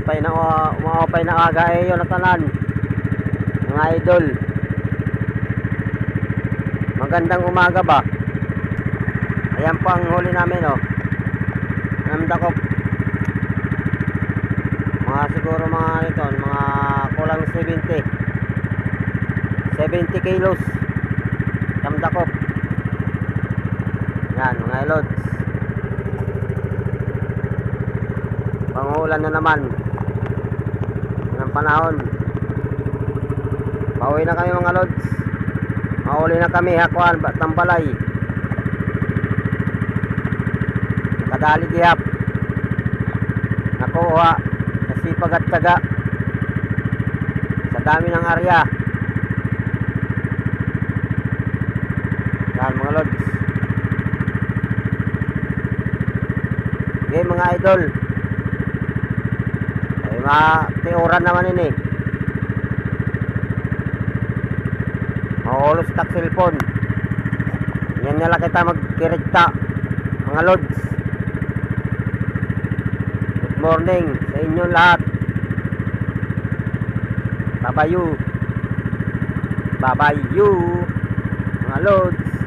Umaopay na aga yun na tanan. Mga idol. Magandang umaga ba? Ayan po ang huli namin Namdakop. Siguro mga ito, mga kulang 70 kilos. Namdakop. Yan mga lods. Pangulan na naman ng panahon. Pauwi na kami mga lods. Mahuli na kami hakuan tambalay. Nakadali gihap. Nakuha sa sipag at taga sa dami ng area. Yan mga lods. Okay mga idol. Tiuran naman ini. Mahulos tak cellphone. Yan nila kita magkiregta mga lods. Good morning sa inyo lahat. Babayu mga lods.